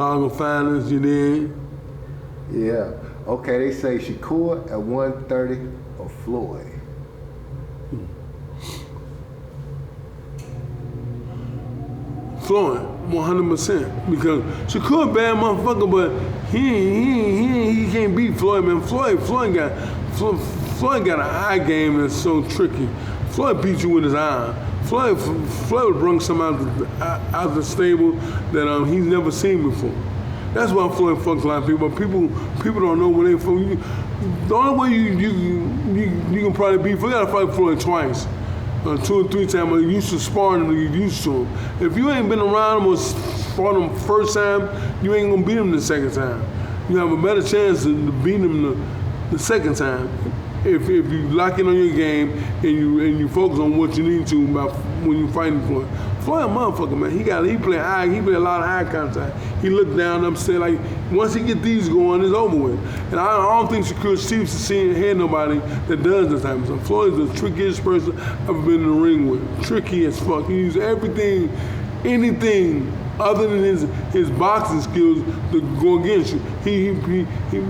Chicago finest, you did. Yeah. Okay, they say Shakur at 130 or Floyd. Floyd, 100%. Because Shakur a bad motherfucker, but he can't beat Floyd, man. Floyd got an eye game that's so tricky. Floyd beats you with his eye. Floyd would bring something out the stable that he's never seen before. That's why Floyd fucks a lot of people. But people don't know when they fuck. The only way you can probably beat Floyd, you gotta fight Floyd twice. 2 or 3 times, but you used to sparring him, you used to him. If you ain't been around him or fought him first time, you ain't gonna beat him the second time. You have a better chance to beat him the second time. If you lock in on your game and you focus on what you need to about when you fighting Floyd. Floyd a motherfucker, man. He play a lot of eye contact. He look down, upset, like once he get these going, it's over with. And I don't think Shakur Stevenson had nobody that does this type of stuff. Floyd's the trickiest person I've ever been in the ring with. Tricky as fuck. He uses everything, anything other than his boxing skills to go against you. He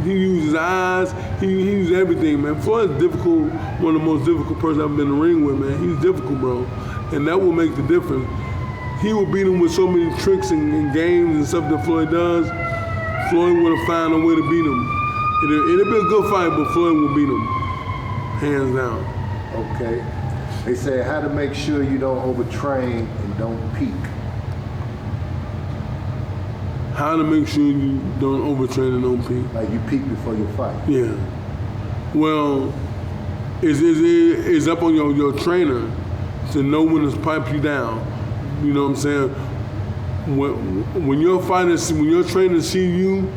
uses eyes, he uses everything, man. Floyd's difficult, one of the most difficult persons I've been in the ring with, man. He's difficult, bro. And that will make the difference. He will beat him with so many tricks and games and stuff that Floyd does. Floyd would have found a way to beat him. It'll be a good fight, but Floyd will beat him, hands down. Okay. They say how to make sure you don't overtrain and don't peak. How to make sure you don't overtrain and don't peak. Like you peak before you fight. Yeah. Well, it's up on your trainer to know when to pipe you down. You know what I'm saying? When your trainer see you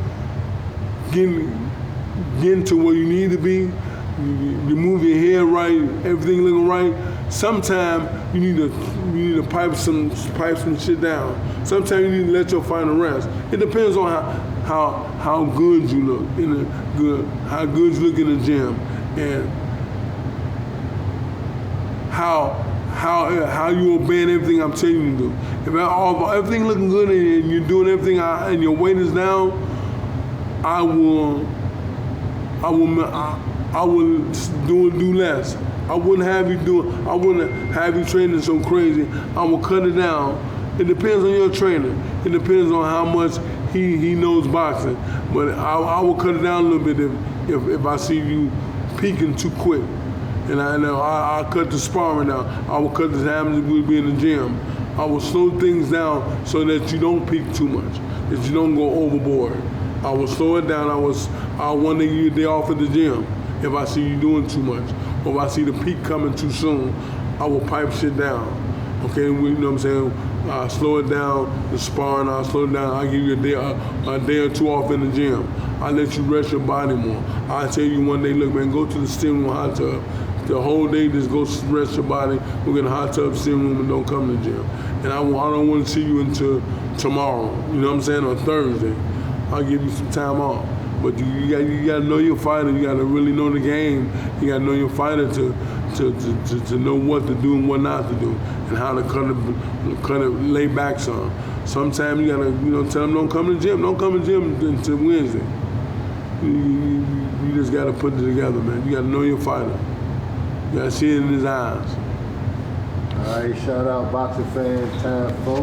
getting to where you need to be, you move your head right, everything looking right. Sometimes you need to pipe some shit down. Sometimes you need to let your fighter rest. It depends on how good you look how good you look in the gym, and how you obeying everything I'm telling you to do. If everything looking good and you're doing everything and your weight is down, I will do less. I wouldn't have you training so crazy. I will cut it down. It depends on your trainer. It depends on how much he knows boxing. But I will cut it down a little bit if I see you peaking too quick. And I'll cut the sparring down. I will cut the time that we'll be in the gym. I will slow things down so that you don't peak too much, that you don't go overboard. I will slow it down. I'll want to give you a day off at the gym if I see you doing too much. Or if I see the peak coming too soon, I will pipe shit down. Okay, you know what I'm saying? I'll slow it down, the sparring, I'll slow it down. I'll give you a day or two off in the gym. I'll let you rest your body more. I'll tell you one day, look, man, go to the steam room hot tub. The whole day, just go rest your body, go get in a hot tub, steam room, and don't come to the gym. And I don't want to see you until tomorrow, you know what I'm saying, or Thursday. I'll give you some time off. But you got to know your fighter. You got to really know the game. You got to know your fighter to know what to do and what not to do, and how to kind of lay back some. Sometimes you got to tell them don't come to the gym. Don't come to the gym until Wednesday. You just got to put it together, man. You got to know your fighter. You got to see it in his eyes. All right, shout out boxing fans, time for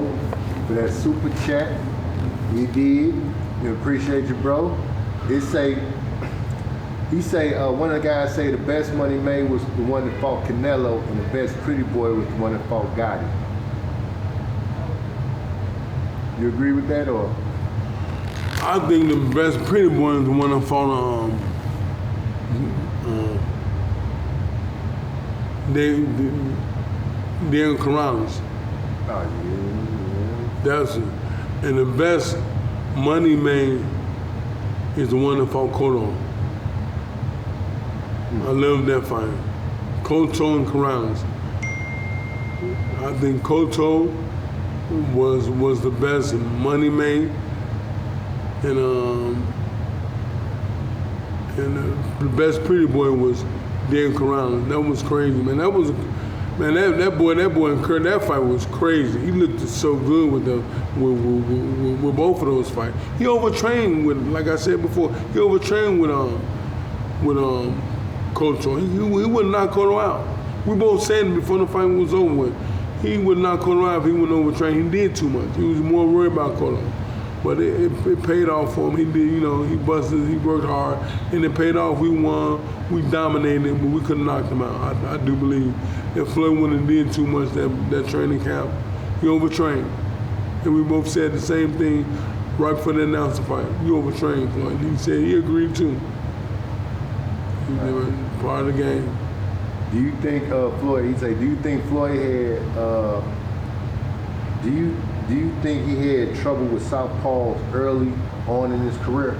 that super chat. You did. We appreciate you, bro. He say one of the guys say the best money made was the one that fought Canelo, and the best pretty boy was the one that fought Gotti. You agree with that, or? I think the best pretty boy is the one that fought Dan Corrales. Oh yeah. That's it. And the best money made is the one that fought Cotto. I love that fight. Cotto and Corrales. I think Cotto was the best money made, and the best pretty boy was Dan Corrales. That was crazy, man. Man, that boy in Kurt, that fight was crazy. He looked so good with both of those fights. He overtrained with, like I said before, he overtrained with Cotto. He would knock Cotto out. We both said before the fight was over with, he would knock Cotto out if he went overtrained. He did too much. He was more worried about Cotto. But it paid off for him. He did, he busted, he worked hard, and it paid off. We won, we dominated, but we couldn't knock him out. I do believe if Floyd wouldn't have did too much that training camp, he overtrained. And we both said the same thing right before the announcer fight. You overtrained, Floyd. And he said he agreed too. He was part of the game. Do you think Floyd? He say, do you think Floyd had? Do you think he had trouble with southpaws early on in his career?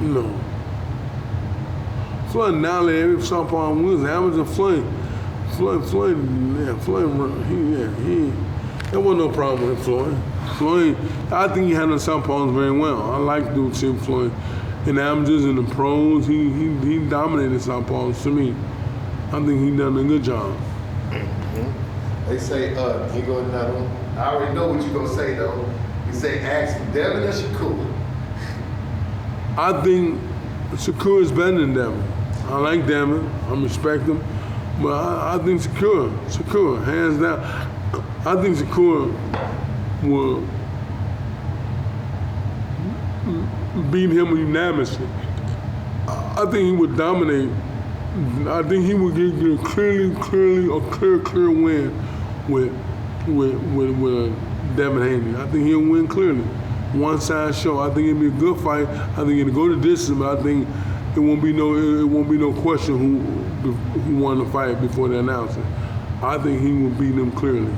No. Floyd now let every southpaw wins. Amateur Floyd, there wasn't no problem with Floyd. Floyd, I think he handled southpaws very well. I like to see Floyd. In the amateurs and the pros, he dominated southpaws to me. I think he done a good job. They say, here go another one. I already know what you're going to say, though. You say, ask Devin or Shakur? I think Shakur is better than Devin. I like Devin. I respect him. But I think Shakur, hands down. I think Shakur will beat him unanimously. I think he would dominate. I think he would get a clear win with Devin Haney. I think he'll win clearly. One side show. I think it'll be a good fight. I think it'll go to distance, but I think it won't be no question who won the fight before the announcer. I think he will beat them clearly.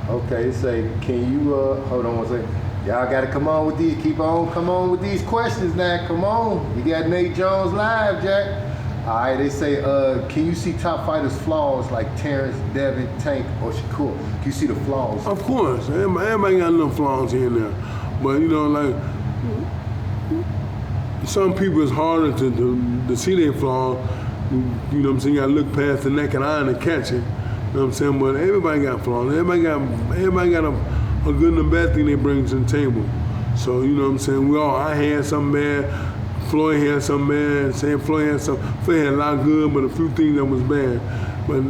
Okay, say, can you hold on one second. Y'all gotta come on with these, come on with these questions now, come on. You got Nate Jones live, Jack. All right, they say, can you see top fighters' flaws like Terrence, Devin, Tank, or Shakur? Can you see the flaws? Of course, everybody got little flaws here and there. But like, some people it's harder to see their flaws. You know what I'm saying? You gotta look past the naked eye and catch it. You know what I'm saying? But everybody got flaws. Everybody got a good and a bad thing they bring to the table. So, you know what I'm saying? I had something bad, Floyd had something bad, saying Floyd had a lot good, but a few things that was bad. But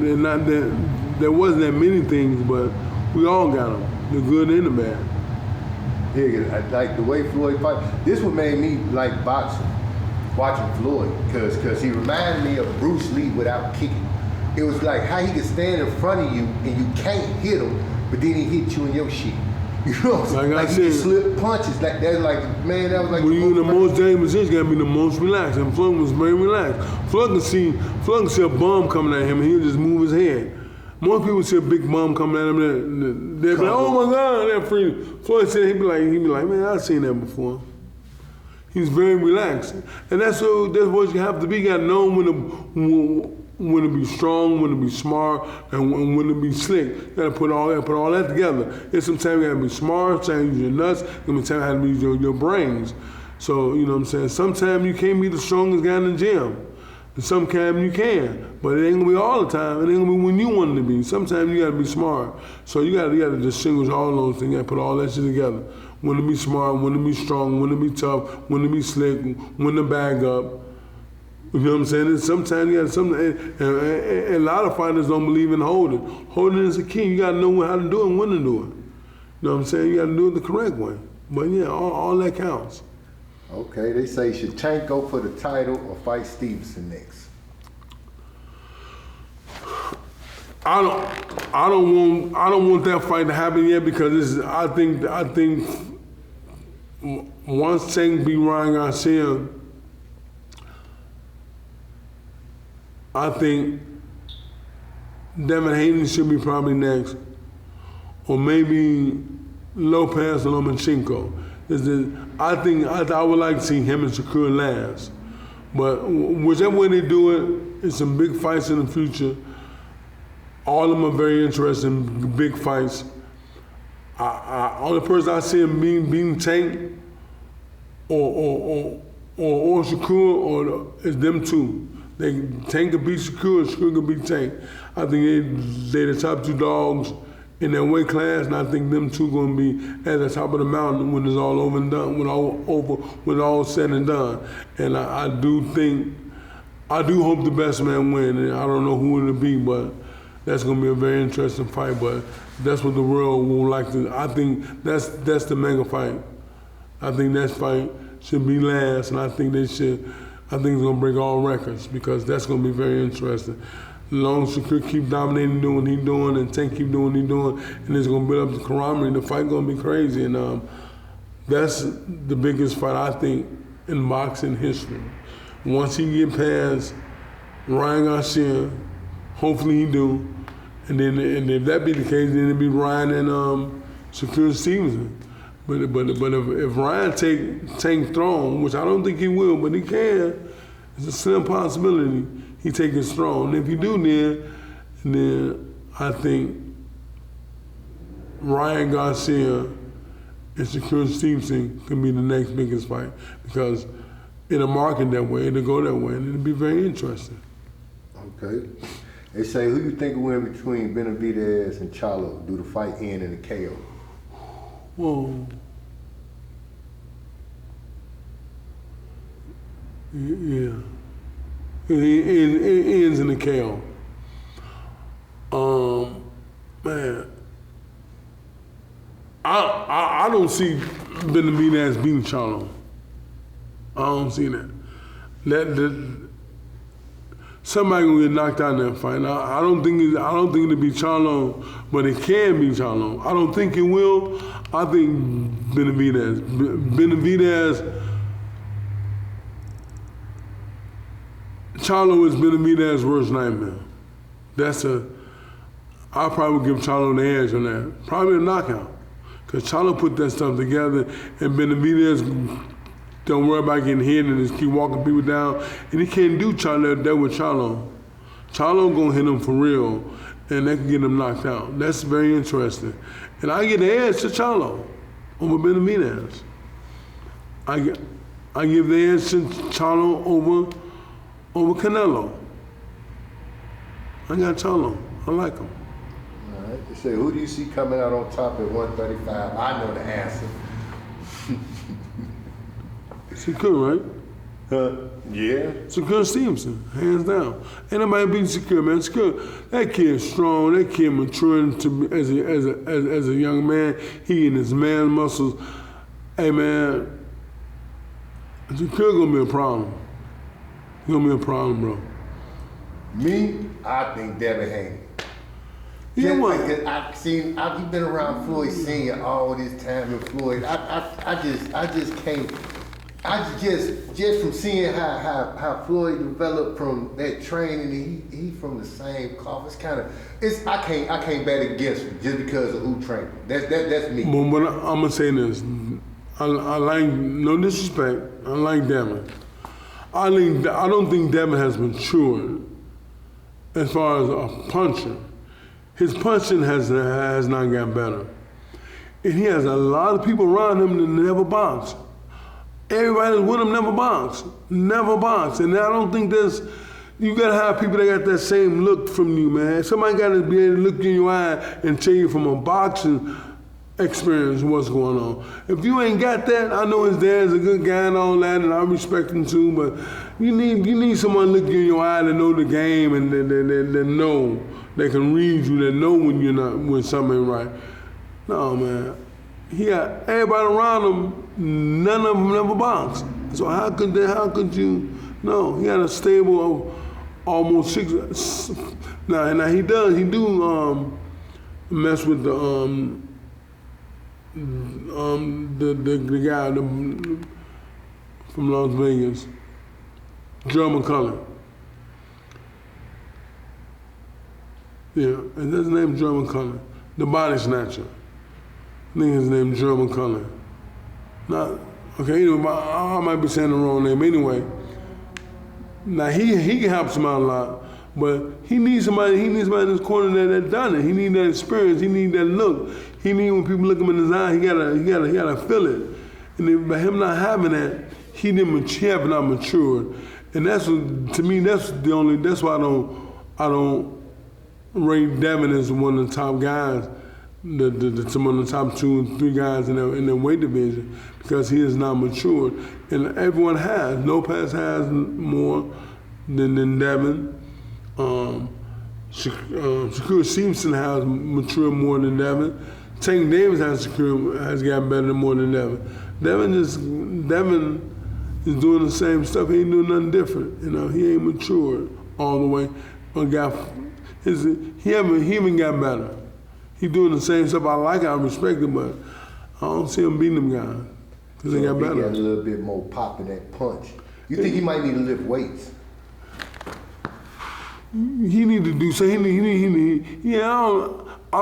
there wasn't that many things, but we all got them, the good and the bad. Yeah, like the way Floyd fight, this what made me like boxing, watching Floyd, cause he reminded me of Bruce Lee without kicking. It was like how he could stand in front of you and you can't hit him, but then he hit you in your shit. You know what I'm saying? Like he slip punches. Like that was like when you in the most dangerous position, you gotta be the most relaxed. And Floyd was very relaxed. Floyd can see a bomb coming at him and he'll just move his head. Most people see a big bomb coming at him, they'll be like, oh my God, they're free. Floyd said he'd be like, man, I've seen that before. He's very relaxed. And that's what you have to be. You gotta know when to be strong, when to be smart, and when to be slick. You gotta put all that together. And sometimes you gotta be smart, sometimes use your nuts, and sometimes you have to use your brains. So, you know what I'm saying? Sometimes you can't be the strongest guy in the gym. And sometimes you can, but it ain't gonna be all the time. It ain't gonna be when you want it to be. Sometimes you gotta be smart. So you gotta distinguish all those things. You gotta put all that shit together. When to be smart, when to be strong, when to be tough, when to be slick, when to bag up. You know what I'm saying? And sometimes you got something, and a lot of fighters don't believe in holding. Holding is the key. You gotta know how to do it and when to do it. You know what I'm saying? You gotta do it the correct way. But yeah, all that counts. Okay, they say, should Tank go for the title or fight Stevenson next? I don't want that fight to happen yet because I think once Tank beat Ryan Garcia, I think Devin Haney should be probably next, or maybe Lopez or Lomachenko. I would like to see him and Shakur last, but whichever way they do it, it's some big fights in the future. All of them are very interesting, big fights. Only person I see him being Tank or Shakur is them two. Tank could beat Shakur, Shakur could beat Tank. I think they're the top two dogs in their weight class, and I think them two gonna be at the top of the mountain when it's all over and done, when all said and done. And I do hope the best man win, and I don't know who it'll be, but that's gonna be a very interesting fight. But that's what the world will like to. I think that's the mega fight. I think that fight should be last, and I think it's gonna break all records because that's gonna be very interesting. As long as Shakur keep dominating, doing what he's doing, and Tank keep doing what he's doing, and it's gonna build up the camaraderie, the fight gonna be crazy. And that's the biggest fight I think in boxing history. Once he get past Ryan Garcia, hopefully he do, and if that be the case, then it'll be Ryan and Shakur Stevenson. But if Ryan take Tank throne, which I don't think he will, but he can, it's a slim possibility he take his throne. And if he do, then I think Ryan Garcia and Shakur Stevenson can be the next biggest fight because it'll market that way, it'll go that way, and it'll be very interesting. Okay. They say, who you think will win between Benavidez and Charlo? Do the fight end in a KO? Whoa. Yeah. It ends in the KO. Man. I don't see Benavidez beating Charlo. I don't see that. Somebody gonna get knocked out in that fight. I don't think it'll be Charlo, but it can be Charlo. I don't think it will. I think Benavidez. Charlo is Benavidez's worst nightmare. I probably give Charlo the edge on that. Probably a knockout. Because Charlo put that stuff together and Benavidez don't worry about getting hit and just keep walking people down. And he can't do that with Charlo. Charlo gonna hit him for real and that can get him knocked out. That's very interesting. And I get the edge to Charlo over Benavidez. I give the edge to Charlo over Canelo. I got Charlo. I like him. All right. They say, who do you see coming out on top at 135? I know the answer. Shakur, right? Yeah. Shakur Stevenson, hands down. Ain't nobody beating Shakur, man. Shakur, that kid's strong. That kid maturing as a young man. He in his man muscles. Hey, man, Shakur gonna be a problem. He gonna be a problem, bro. Me, I think Devin Haney. Yeah, what? I've been around Floyd Senior all this time, and Floyd, I just can't. Just from seeing how Floyd developed from that training, he from the same cloth. It's kind of I can't bet against him just because of who trained him. That's me. But I'm gonna say this. I like, no disrespect. I like Devin. I don't think Devin has matured as far as a puncher. His punching has not gotten better. And he has a lot of people around him that never box. Everybody that's with him never box. Never box. And I don't think you gotta have people that got that same look from you, man. Somebody gotta be able to look in your eye and tell you from a boxing experience what's going on. If you ain't got that, I know his dad's a good guy and all that, and I respect him too, but you need someone looking in your eye to know the game and that know, that can read you, that know when something ain't right. No, man. He got everybody around him, none of them never boxed. So how could you? No, he had a stable of almost 6. Now he do mess with the guy from Las Vegas, Joe McCullough. Yeah, and his name's Joe McCullough, the body snatcher. I think his name's Joe McCullough. I might be saying the wrong name anyway. Now he can help him out a lot, but he needs somebody in his corner that done it. He need that experience. He need that look. He need when people look him in his eye. He gotta feel it. And by him not having that, he have not matured. And that's what, to me, that's why I don't rate Devin as one of the top guys, some of the top 2 and 3 guys in the weight division, because he is not matured. And everyone has. Lopez has more than Devin. Shakur Stevenson has matured more than Devin. Tank Davis has gotten better more than Devin. Devin is doing the same stuff. He ain't doing nothing different. You know, he ain't matured all the way. He even got better. He doing the same stuff. I like it, I respect it, but I don't see him beating them guys because they got better. He got a little bit more pop in that punch. You think he might need to lift weights? He need to do so. I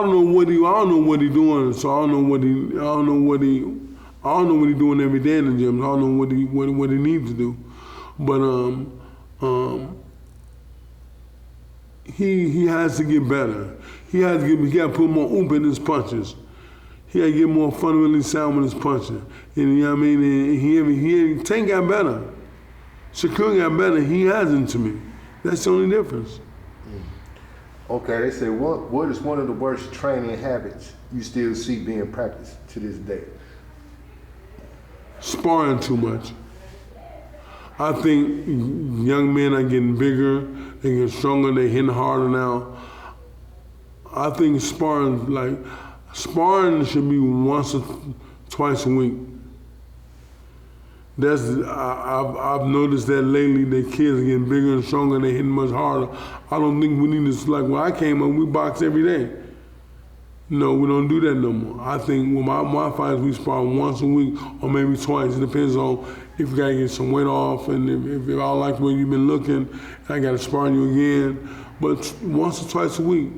don't know what he doing. So I don't know what he doing every day in the gym. I don't know what he needs to do. But he has to get better. He got to put more oomph in his punches. He got to get more fundamentally sound with his punching. And you know what I mean? And Tank got better. Shakur got better. He hasn't to me. That's the only difference. Okay, they say what is one of the worst training habits you still see being practiced to this day? Sparring too much. I think young men are getting bigger, they get stronger, they hitting harder now. I think sparring should be once or twice a week. I've noticed that lately that kids are getting bigger and stronger and they hitting much harder. I don't think we need to, like when I came up, we boxed every day. No, we don't do that no more. I think with my fights, we spar once a week or maybe twice. It depends on if you gotta get some weight off and if I like the way you've been looking, I gotta spar you again. But once or twice a week,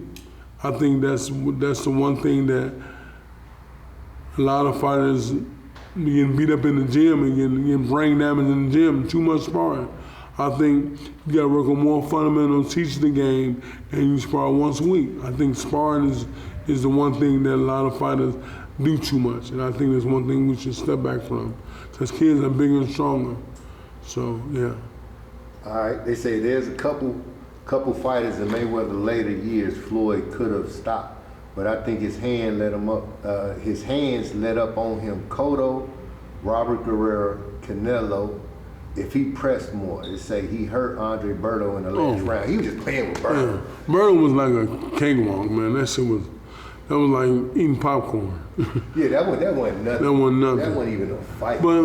I think that's the one thing that a lot of fighters getting beat up in the gym and getting brain damage in the gym, too much sparring. I think you gotta work on more fundamentals, teach the game, and you spar once a week. I think sparring is the one thing that a lot of fighters do too much, and I think that's one thing we should step back from. Because kids are bigger and stronger, so yeah. All right, they say there's a couple fighters in Mayweather later years Floyd could have stopped, but I think his hands let up on him. Cotto, Robert Guerrero, Canelo. If he pressed more, they say he hurt Andre Berto in the last round. He was just playing with Berto. Yeah. Berto was like a cakewalk, man. That was like eating popcorn. Yeah, that wasn't nothing. That wasn't nothing. That wasn't even a fight. But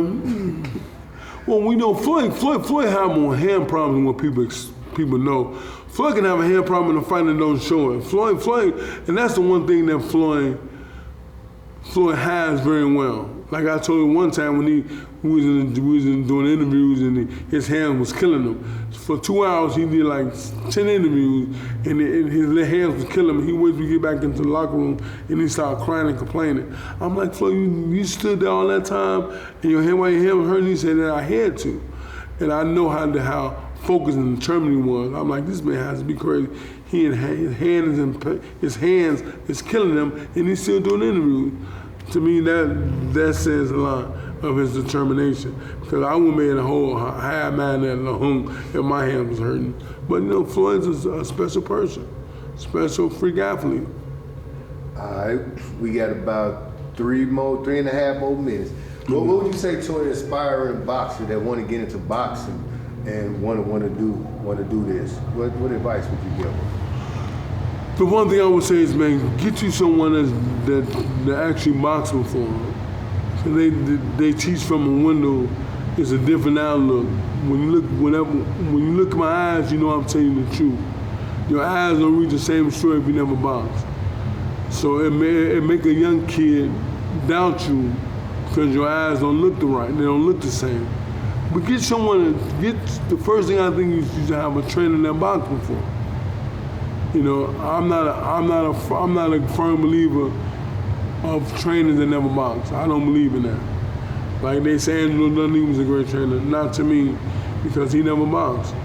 well, we know Floyd had more hand problems than what people know. Floyd can have a hand problem in a fight and don't show it. Floyd, and that's the one thing that Floyd has very well. Like I told you one time when we was doing interviews and his hand was killing him. For 2 hours he did like 10 interviews and his hands was killing him. He waited to get back into the locker room and he started crying and complaining. I'm like, Floyd, you stood there all that time and while your hand was hurting, he said that I had to. And I know how focused and determined he was. I'm like, this man has to be crazy. His hands is killing him and he's still doing interviews. To me, that says a lot of his determination. Because I wouldn't be in a whole half man at home if my hand was hurting. But Floyd's a special person, special freak athlete. All right, we got about 3.5 more minutes. What would you say to an aspiring boxer that want to get into boxing and want to do this? What advice would you give them? The one thing I would say is, man, get you someone that actually boxes before. So they teach from a window. It's a different outlook. When you look at my eyes, you know I'm telling you the truth. Your eyes don't read the same story if you never box. So it make a young kid doubt you because your eyes don't look right. They don't look the same. But get the first thing I think you should have a trainer that boxes before. You know, I'm not a firm believer of trainers that never box. I don't believe in that. Like they say, Angelo Dundee was a great trainer. Not to me, because he never boxed.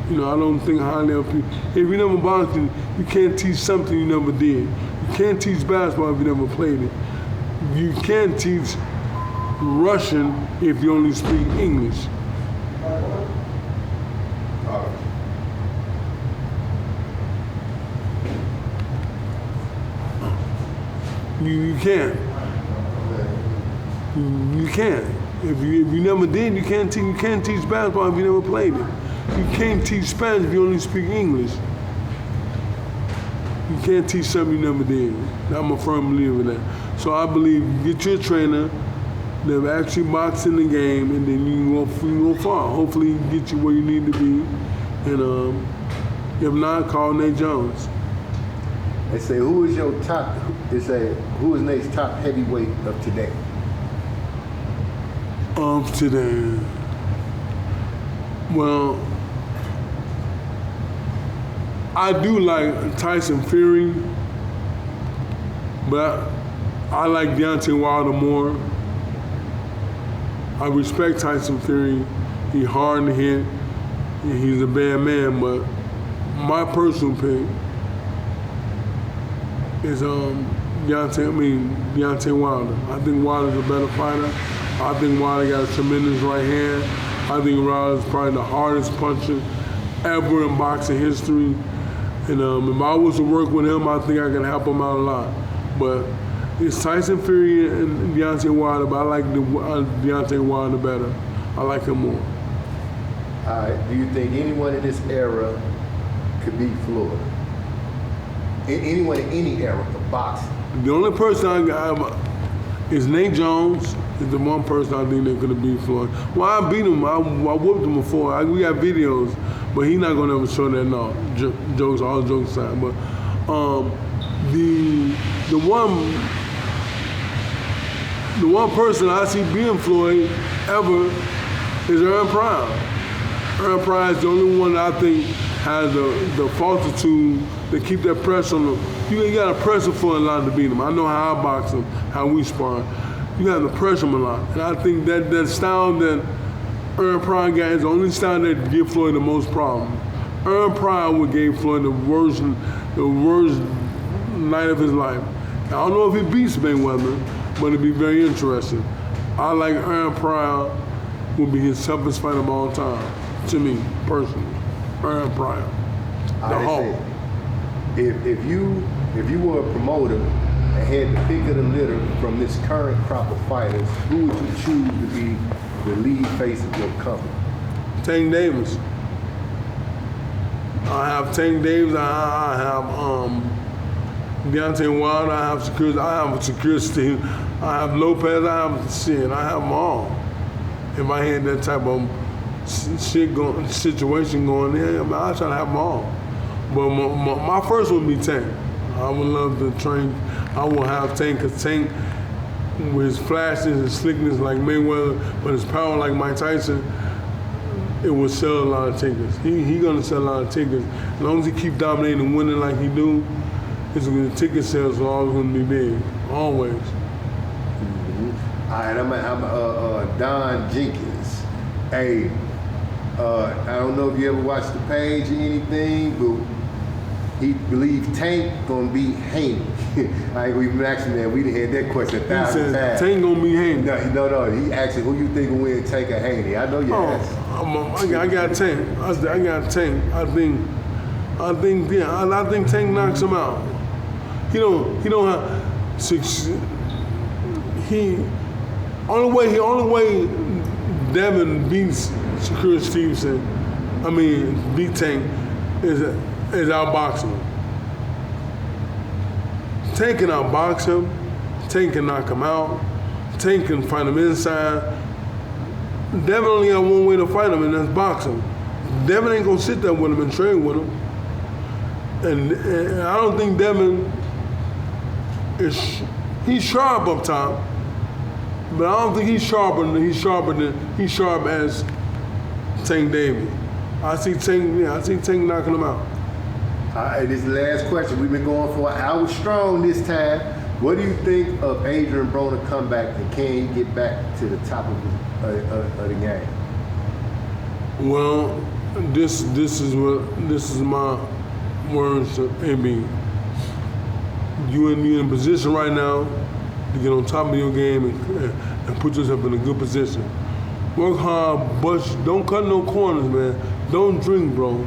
You know, I don't think highly of people. If you never boxed, you can't teach something you never did. You can't teach basketball if you never played it. You can't teach Russian if you only speak English. You can't. You can't. If you never did, you can't teach basketball if you never played it. You can't teach Spanish if you only speak English. You can't teach something you never did. I'm a firm believer in that. So I believe you get your trainer that actually box in the game, and then you can go far. Hopefully he can get you where you need to be. And if not, call Nate Jones. They say, who is Nate's top heavyweight of today? Today. Well, I do like Tyson Fury, but I like Deontay Wilder more. I respect Tyson Fury. He's hard to hit. He's a bad man, but my personal pick is Deontay Wilder. I think Wilder's a better fighter. I think Wilder got a tremendous right hand. I think Wilder's probably the hardest puncher ever in boxing history. And if I was to work with him, I think I can help him out a lot. But it's Tyson Fury and Deontay Wilder, but I like Deontay Wilder better. I like him more. All right. Do you think anyone in this era could beat Floyd? Anyone in any era of boxing? The only person I got is Nate Jones. Is the one person I think that could have beat Floyd. Well, I beat him. I whooped him before. We got videos, but he's not gonna ever show that. No, jokes, all jokes aside. But the one person I see being Floyd ever is Earn Prime. Earn Prime is the only one I think has the fortitude to keep that pressure on him. You got to press him for a lot to beat him. I know how I box him, how we spar. You got to press him a lot. And I think that style that Earn Prime got is the only style that give Floyd the most problem. Earn Prime would give Floyd the worst night of his life. I don't know if he beats Mayweather, but it'd be very interesting. I like Earn Prime will be his toughest fight of all time, to me, personally. Earn Prime. The Hulk. If you were a promoter and had the pick of the litter from this current crop of fighters, who would you choose to be the lead face of your company? Tank Davis. I have Tank Davis. I have Deontay Wilder. I have Shakur Steve. I have Lopez. I have them all. If I had that type of situation going there, I try to have them all. But my first would be Tank. I would love to train. I will have Tank, because Tank, with his flashes and slickness like Mayweather, but his power like Mike Tyson, it will sell a lot of tickets. He gonna sell a lot of tickets. As long as he keep dominating and winning like he do, the ticket sales are always gonna be big, always. Mm-hmm. All right, I'm Don Jenkins. Hey, I don't know if you ever watched the page or anything, but he believes Tank gonna beat Haney. I ain't even asking that. We done had that question 1,000 times. Tank gonna beat Haney. No. He asked who you think will win, Tank or Haney. I know you asked. I got Tank. I got Tank. I think Tank knocks him out. He don't have six. Only way Devin beats Shakur Stevenson, beat Tank, is outbox him. Tank can outbox him. Tank can knock him out. Tank can fight him inside. Devin only got one way to fight him, and that's box him. Devin ain't gonna sit there with him and train with him. And I don't think Devin he's sharp up top, but I don't think he's sharp as Tank Davis. I see Tank knocking him out. All right, this is the last question. We've been going for an hour strong this time. What do you think of Adrian Broner comeback, and can he get back to the top of the game? Well, this is my words to AB. You're in a position right now to get on top of your game and put yourself in a good position. Work hard, don't cut no corners, man. Don't drink, bro.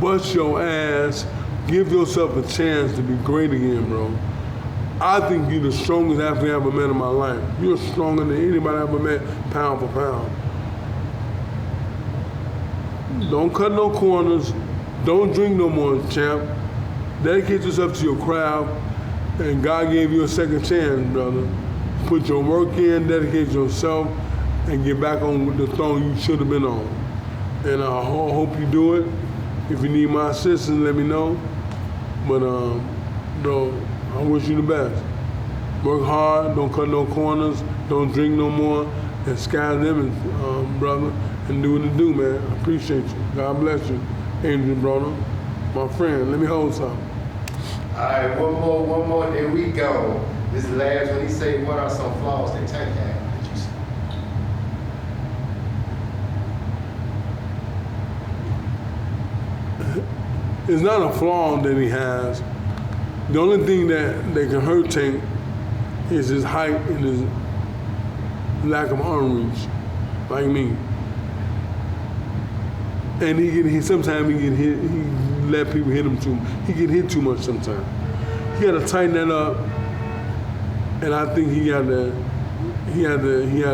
Bust your ass. Give yourself a chance to be great again, bro. I think you're the strongest athlete I ever met in my life. You're stronger than anybody I ever met, pound for pound. Don't cut no corners. Don't drink no more, champ. Dedicate yourself to your craft, and God gave you a second chance, brother. Put your work in, dedicate yourself, and get back on the throne you should have been on. And I hope you do it. If you need my assistance, let me know. But bro, I wish you the best. Work hard, don't cut no corners, don't drink no more, and sky's the limit, brother, and do what you do, man. I appreciate you. God bless you. Angel, brother, my friend, let me hold something. All right, one more, then we go. This is the last one. He say, what are some flaws that Tank had that you see? It's not a flaw that he has. The only thing that can hurt Tank is his height and his lack of arm reach, like me. And he sometimes he get hit. He let people hit him too. He get hit too much sometimes. He got to tighten that up. And I think he had to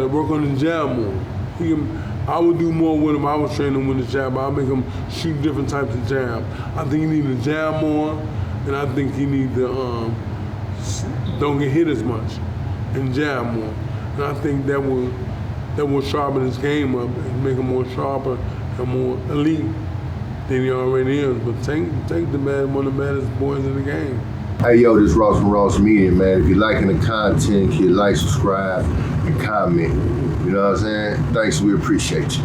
work on the jab more. I would do more with him. I was training him with the jab. I'll make him shoot different types of jab. I think he need to jab more, and I think he need to don't get hit as much and jab more. And I think that will sharpen his game up and make him more sharper and more elite than he already is. But Tank the man, one of the baddest boys in the game. Hey, yo, this is Ross from Ross Media, man. If you're liking the content, you like, subscribe, and comment. You know what I'm saying? Thanks, we appreciate you.